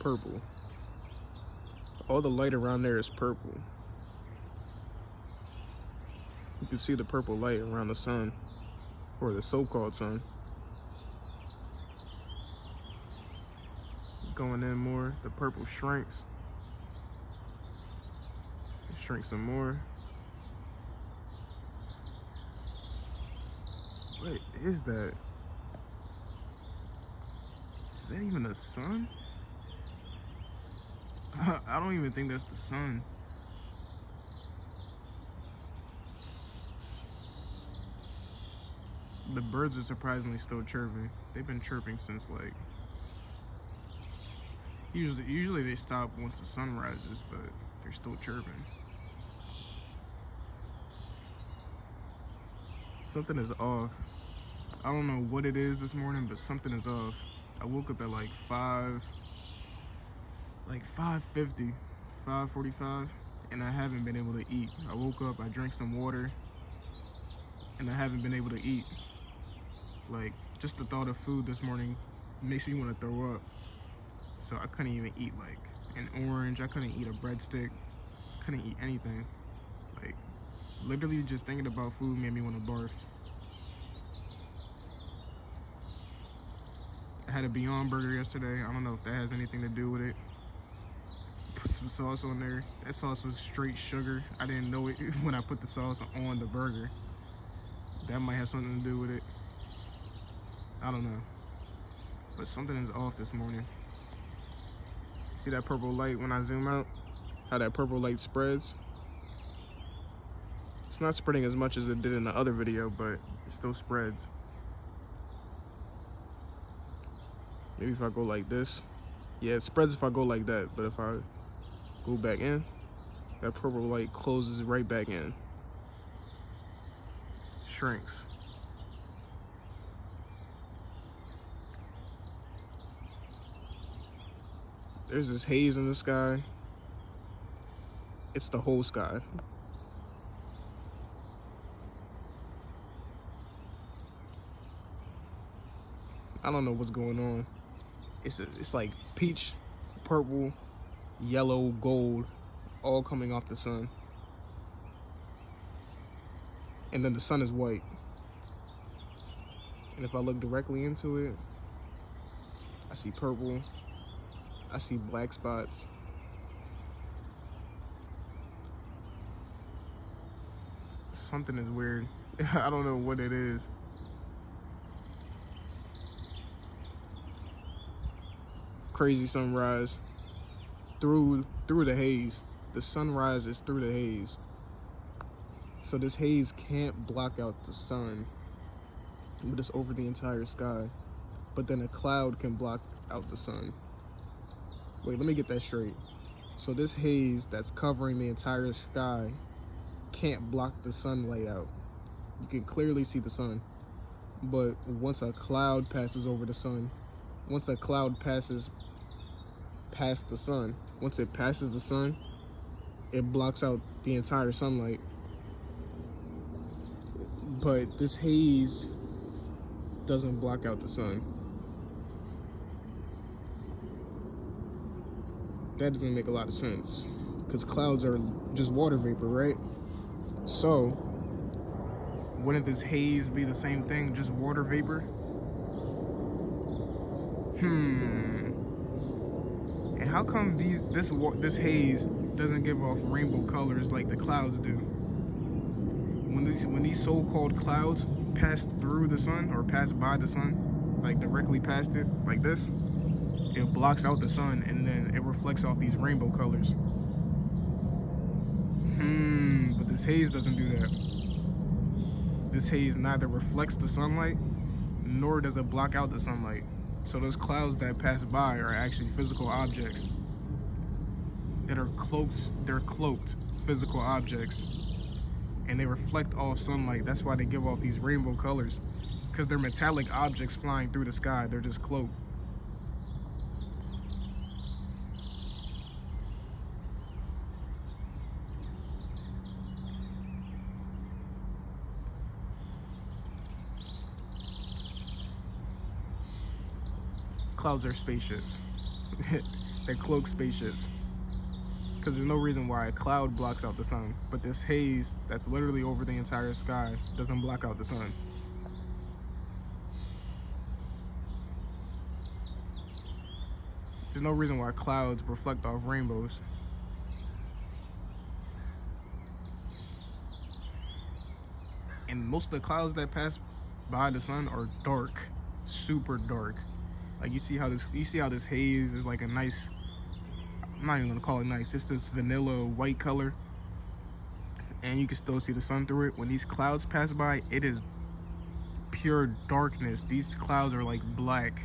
purple. All the light around there is purple. You can see the purple light around the sun, or the so-called sun. Going in more, the purple shrinks. It shrinks some more. What is that? Is that even the sun? I don't even think that's the sun. The birds are surprisingly still chirping. They've been chirping since like, usually they stop once the sun rises, but they're still chirping. Something is off. I don't know what it is this morning, but something is off. I woke up at like 5:50, 5:45, and I haven't been able to eat. I woke up, I drank some water, and I haven't been able to eat. Like, just the thought of food this morning makes me want to throw up. So I couldn't even eat like an orange, I couldn't eat a breadstick, couldn't eat anything. Like, literally just thinking about food made me want to barf. I had a Beyond Burger yesterday. I don't know if that has anything to do with it. Put some sauce on there. That sauce was straight sugar. I didn't know it when I put the sauce on the burger. That might have something to do with it. I don't know. But something is off this morning. See that purple light when I zoom out? How that purple light spreads? It's not spreading as much as it did in the other video, but it still spreads. Maybe if I go like this. Yeah, it spreads if I go like that, but if I go back in, that purple light closes right back in. Shrinks. There's this haze in the sky. It's the whole sky. I don't know what's going on. It's like peach, purple, yellow, gold, all coming off the sun. And then the sun is white. And if I look directly into it, I see purple, I see black spots. Something is weird. I don't know what it is. Crazy sunrise through the haze. The sunrise is through the haze. So this haze can't block out the sun, but it's over the entire sky. But then a cloud can block out the sun. Wait, let me get that straight. So this haze that's covering the entire sky can't block the sunlight out. You can clearly see the sun. But once a cloud passes over the sun, once a cloud passes past the sun, once it passes the sun, it blocks out the entire sunlight. But this haze doesn't block out the sun. That doesn't make a lot of sense, because clouds are just water vapor, right? So wouldn't this haze be the same thing, just water vapor? And how come this haze doesn't give off rainbow colors like the clouds do? When these so-called clouds pass through the sun or pass by the sun, like directly past it, like this, it blocks out the sun and then it reflects off these rainbow colors. But this haze doesn't do that. This haze neither reflects the sunlight nor does it block out the sunlight. So those clouds that pass by are actually physical objects that are they're cloaked physical objects, and they reflect off sunlight. That's why they give off these rainbow colors, because they're metallic objects flying through the sky. They're just cloaked. Clouds are spaceships. that cloak spaceships. Because there's no reason why a cloud blocks out the sun, but this haze that's literally over the entire sky doesn't block out the sun. There's no reason why clouds reflect off rainbows. And most of the clouds that pass by the sun are dark, super dark. Like you see how this haze is like a nice, I'm not even gonna call it nice, it's this vanilla white color. And you can still see the sun through it. When these clouds pass by, it is pure darkness. These clouds are like black.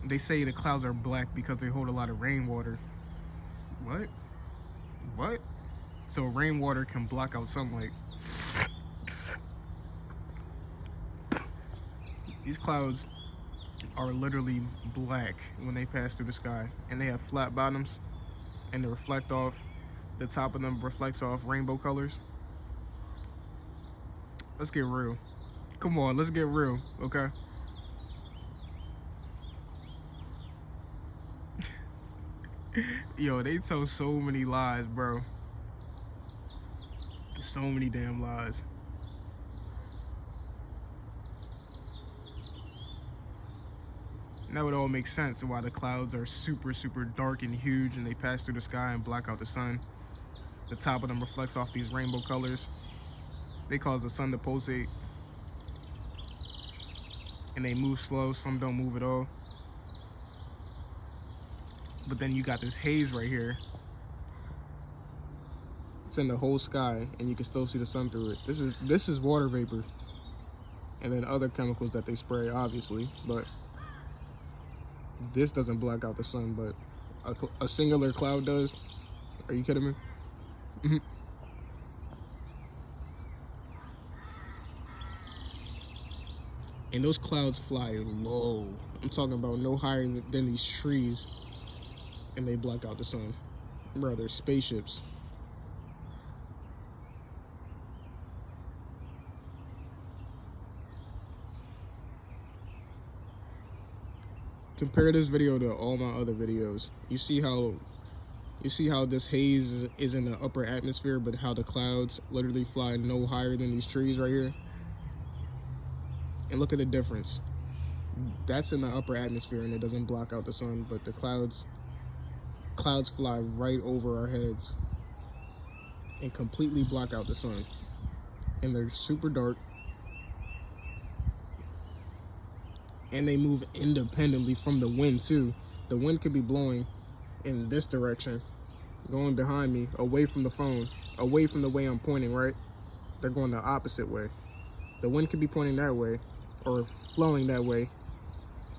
They say the clouds are black because they hold a lot of rainwater. What? What? So rainwater can block out sunlight. These clouds are literally black when they pass through the sky, and they have flat bottoms, and they reflect off, the top of them reflects off rainbow colors. Let's get real. Come on, let's get real, okay? Yo, they tell so many lies, bro. So many damn lies. And that would all make sense why the clouds are super, super dark and huge and they pass through the sky and block out the sun. The top of them reflects off these rainbow colors. They cause the sun to pulsate. And they move slow, some don't move at all. But then you got this haze right here. It's in the whole sky, and you can still see the sun through it. This is water vapor, and then other chemicals that they spray, obviously. But this doesn't block out the sun, but a singular cloud does. Are you kidding me? And those clouds fly low. I'm talking about no higher than these trees, and they block out the sun. Bro, they're spaceships. Compare this video to all my other videos. You see how this haze is in the upper atmosphere, but how the clouds literally fly no higher than these trees right here. And look at the difference. That's in the upper atmosphere and it doesn't block out the sun, but the clouds fly right over our heads and completely block out the sun. And they're super dark. And they move independently from the wind too. The wind could be blowing in this direction, going behind me, away from the phone, away from the way I'm pointing, right? They're going the opposite way. The wind could be pointing that way or flowing that way,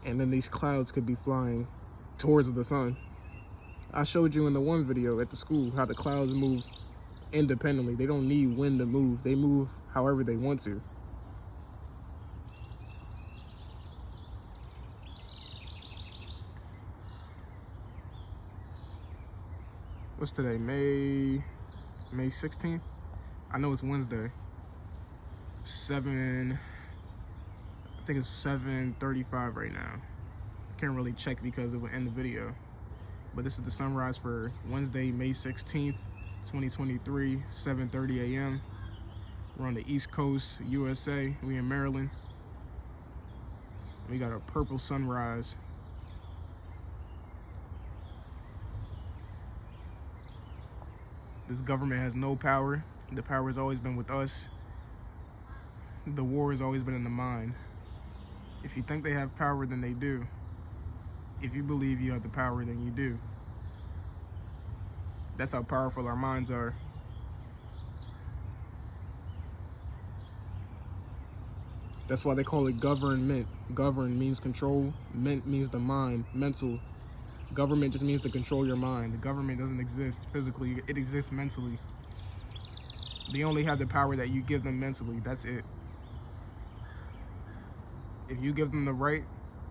and then these clouds could be flying towards the sun. I showed you in the one video at the school how the clouds move independently. They don't need wind to move. They move however they want to. What's today? May 16th? I know it's Wednesday. I think it's 7:35 right now. Can't really check because it will end the video. But this is the sunrise for Wednesday, May 16th, 2023, 7:30 a.m. We're on the East Coast, USA. We in Maryland. We got a purple sunrise. This government has no power. The power has always been with us. The war has always been in the mind. If you think they have power, then they do. If you believe you have the power, then you do. That's how powerful our minds are. That's why they call it government. Govern means control. Ment means the mind, mental. Government just means to control your mind. The government doesn't exist physically, it exists mentally. They only have the power that you give them mentally, that's it. If you give them the right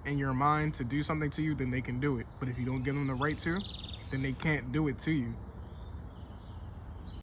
in your mind to do something to you, then they can do it. But if you don't give them the right to, then they can't do it to you.